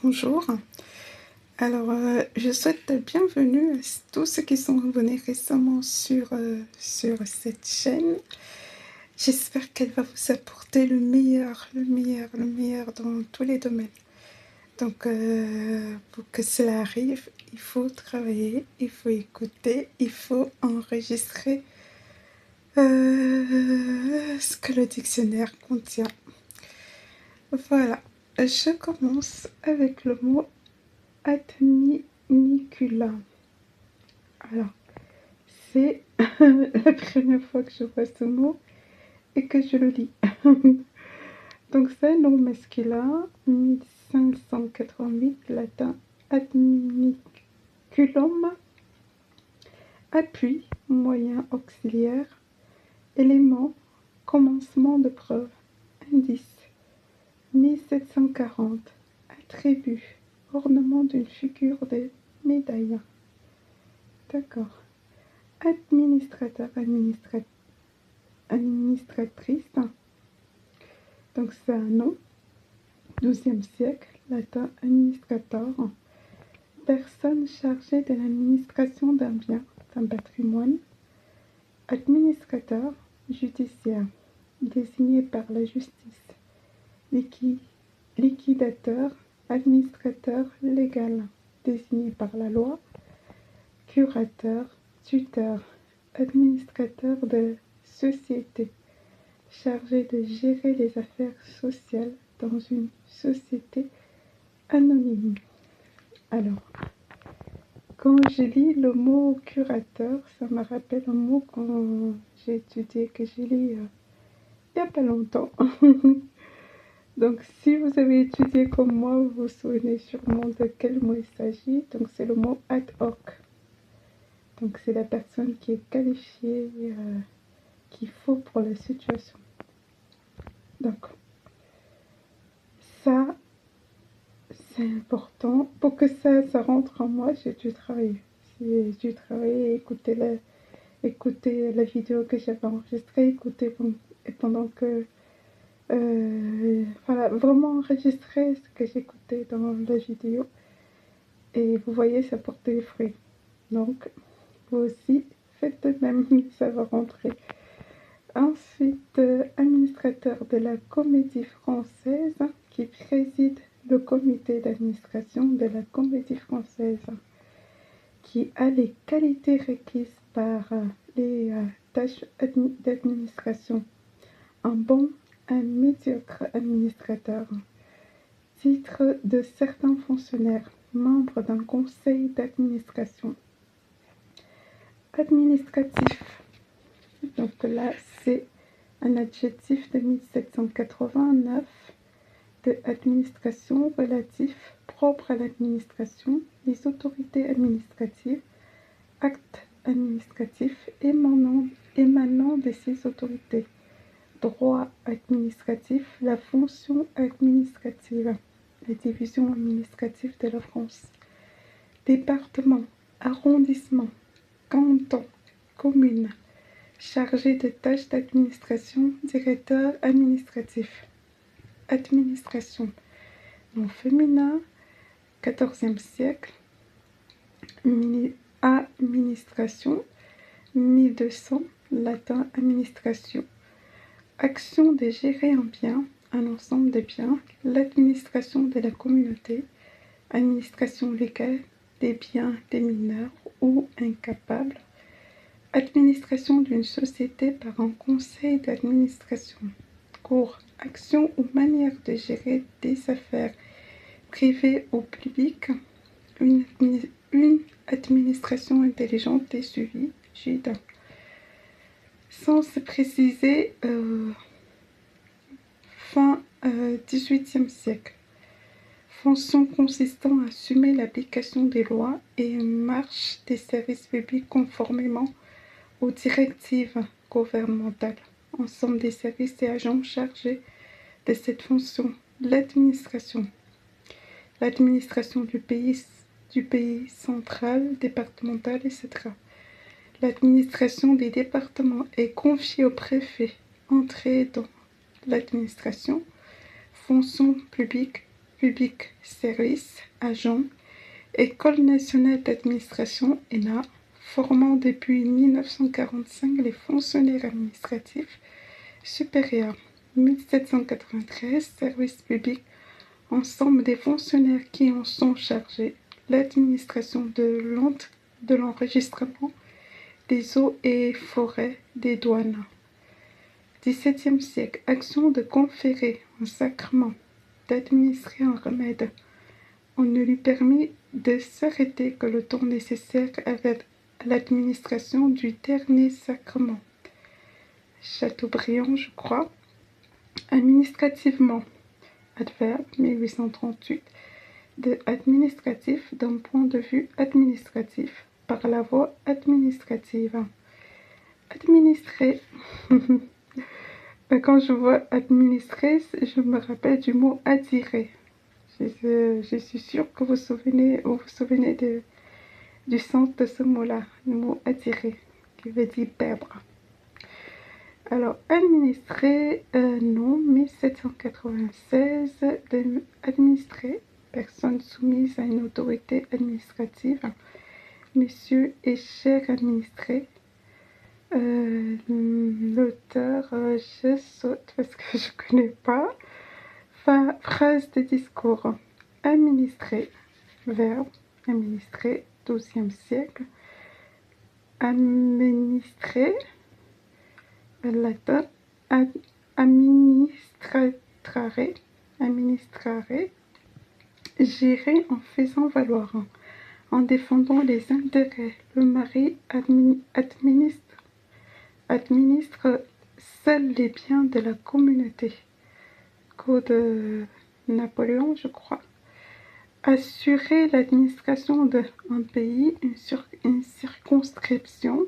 Bonjour. Alors, je souhaite la bienvenue à tous ceux qui sont abonnés récemment sur cette chaîne. J'espère qu'elle va vous apporter le meilleur, le meilleur, le meilleur dans tous les domaines. Donc, pour que cela arrive, il faut travailler, il faut écouter, il faut enregistrer ce que le dictionnaire contient. Voilà, je commence avec le mot adminicula. Alors, c'est la première fois que je vois ce mot et que je le lis. Donc, c'est un nom masculin, 1588, latin adminiculum, appui, moyen auxiliaire, élément, commencement de preuve, indice, 1740, attribut, ornement d'une figure de médaille. D'accord. Administrateur, administratrice. Donc c'est un nom, 12e siècle, latin administrator. Personne chargée de l'administration d'un bien, d'un patrimoine. Administrateur judiciaire, désigné par la justice. Liquidateur, administrateur légal, désigné par la loi. Curateur, tuteur, administrateur de société, chargé de gérer les affaires sociales dans une société anonyme. Alors, quand je lis le mot curateur, ça me rappelle un mot que j'ai étudié, que j'ai lu il n'y a pas longtemps. Donc, si vous avez étudié comme moi, vous vous souvenez sûrement de quel mot il s'agit. Donc, c'est le mot ad hoc. Donc, c'est la personne qui est qualifiée, qu'il faut pour la situation. Donc, ça, c'est important. Pour que ça rentre en moi, j'ai dû travailler. J'ai dû travailler, écouter la vidéo que j'avais enregistrée, et pendant que... voilà, vraiment enregistrer ce que j'écoutais dans la vidéo. Et vous voyez, ça portait des fruits. Donc, vous aussi, faites de même, ça va rentrer. Ensuite, administrateur de la Comédie Française, qui préside le comité d'administration de la Comédie Française, qui a les qualités requises par les tâches d'administration. Un bon, un médiocre administrateur. Titre de certains fonctionnaires, membres d'un conseil d'administration. Administratif. Donc là, c'est un adjectif de 1789 de administration relatif, propre à l'administration, les autorités administratives, actes administratifs émanant de ces autorités, droit administratif, la fonction administrative, la division administrative de la France, département, arrondissement, canton, commune, chargé de tâches d'administration, directeur administratif. Administration, nom féminin, 14e siècle, administration, 1200, latin administration. Action de gérer un bien, un ensemble de biens, l'administration de la communauté, administration légale des biens des mineurs ou incapables, administration d'une société par un conseil d'administration. Cours, action ou manière de gérer des affaires privées ou publiques, une administration intelligente et suivie, JID. Sans se préciser, fin 18e siècle. Fonction consistant à assumer l'application des lois et une marche des services publics conformément aux directives gouvernementales. Ensemble des services et agents chargés de cette fonction. L'administration. L'administration du pays central, départemental, etc. L'administration des départements est confiée au préfet. Entrée dans l'administration. Fonction publique public service, agent, École nationale d'administration, ENA, formant depuis 1945 les fonctionnaires administratifs supérieurs. 1793, service public, ensemble des fonctionnaires qui en sont chargés, l'administration de l'enregistrement des eaux et forêts, des douanes. XVIIe siècle, action de conférer un sacrement, d'administrer un remède. On ne lui permit de s'arrêter que le temps nécessaire à l'administration du dernier sacrement. Chateaubriand, je crois. Administrativement, adverbe, 1838, de administratif d'un point de vue administratif, par la voie administrative. Administrer. Quand je vois administrer, je me rappelle du mot attirer. Je suis sûre que vous vous souvenez du sens de ce mot-là, le mot attirer, qui veut dire perdre. Alors, administrer, non, 1796, administrer, personne soumise à une autorité administrative, monsieur et cher administré. L'auteur, je saute parce que je ne connais pas. Phrase de discours. Administrer, verbe, administrer, 12e siècle. Administrer, latin, administrare, gérer en faisant valoir, en défendant les intérêts. Le mari administre seuls les biens de la communauté. Code Napoléon, je crois. Assurer l'administration d'un pays, une circonscription,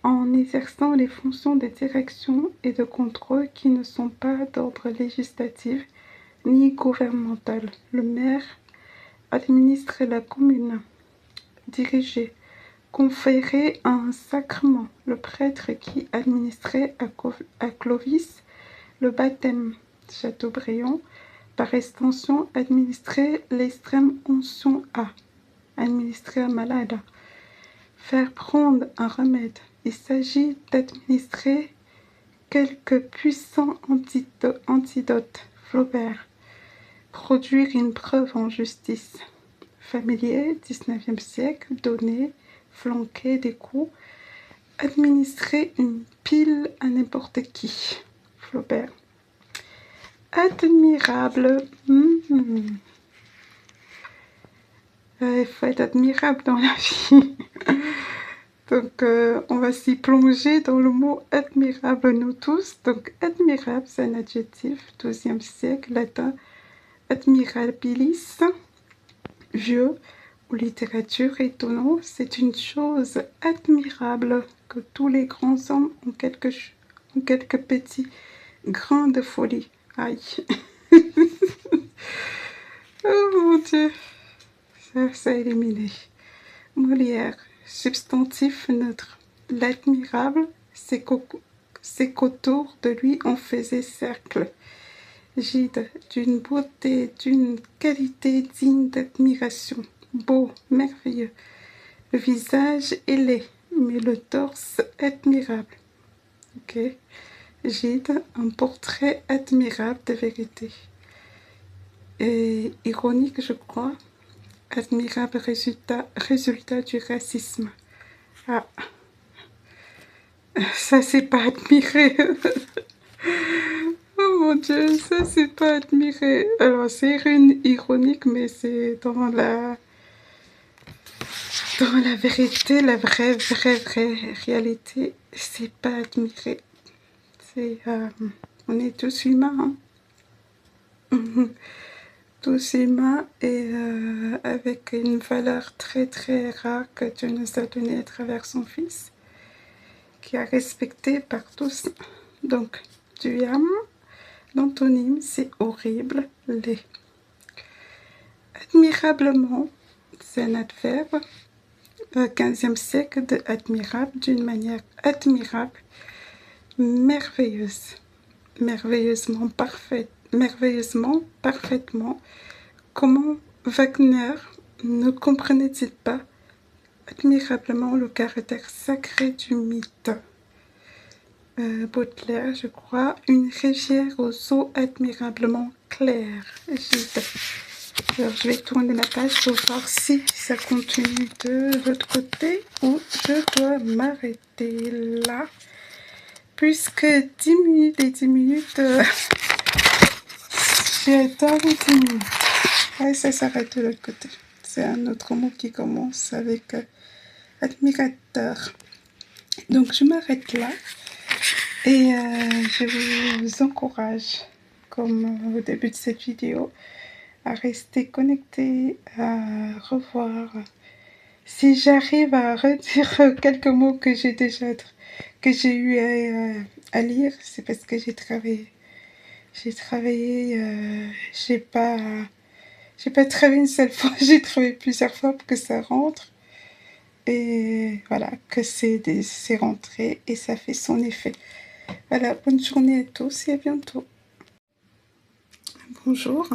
en exerçant les fonctions de direction et de contrôle qui ne sont pas d'ordre législatif ni gouvernemental. Le maire administre la commune. Diriger. Conférer un sacrement. Le prêtre qui administrait à Clovis le baptême. Chateaubriand. Par extension, administrer l'extrême onction à. Administrer un malade. Faire prendre un remède. Il s'agit d'administrer quelques puissants antidotes. Flaubert. Produire une preuve en justice. Familier, 19e siècle. Donner, flanquer des coups. Administrer une pile à n'importe qui. Flaubert. Admirable. Il faut être admirable dans la vie. Donc, on va s'y plonger dans le mot admirable, nous tous. Donc, admirable, c'est un adjectif, 12e siècle, latin, admirabilis, vieux, ou littérature, étonnant, c'est une chose admirable que tous les grands hommes ont quelques petits grains de folie. Aïe. Oh mon Dieu. Ça a éliminé. Molière. Substantif neutre. L'admirable, c'est qu'autour de lui on faisait cercle. Gide, d'une beauté, d'une qualité digne d'admiration. Beau, merveilleux. Le visage est laid, mais le torse admirable. Ok. Gide, un portrait admirable de vérité. Et ironique, je crois. Admirable résultat du racisme. Ah, ça c'est pas admiré. Oh mon Dieu, ça c'est pas admiré. Alors c'est ironique, mais c'est dans la vérité, la vraie réalité, c'est pas admiré. C'est, on est tous humains. Hein. Tous humains et avec une valeur très rare que Dieu nous a donnée à travers son Fils, qui est respecté par tous. Donc, tu aimes, l'antonyme c'est horrible, laid. Admirablement, c'est un adverbe, 15e siècle, de admirable, d'une manière admirable, merveilleuse, merveilleusement parfaite, merveilleusement, parfaitement. Comment Wagner ne comprenait-il pas admirablement le caractère sacré du mythe? Baudelaire, je crois, une rivière aux eaux admirablement claires. Alors, je vais tourner la page pour voir si ça continue de l'autre côté ou je dois m'arrêter là. Puisque 10 minutes et 10 minutes, j'adore les 10 minutes. Et ça s'arrête de l'autre côté. C'est un autre mot qui commence avec admirateur. Donc, je m'arrête là. Et je vous encourage, comme au début de cette vidéo, à rester connecté, à revoir. Si j'arrive à redire quelques mots que j'ai eu à lire, c'est parce que j'ai travaillé. J'ai pas travaillé une seule fois, j'ai travaillé plusieurs fois pour que ça rentre. Et voilà, que c'est rentré et ça fait son effet. Voilà, bonne journée à tous et à bientôt. Bonjour.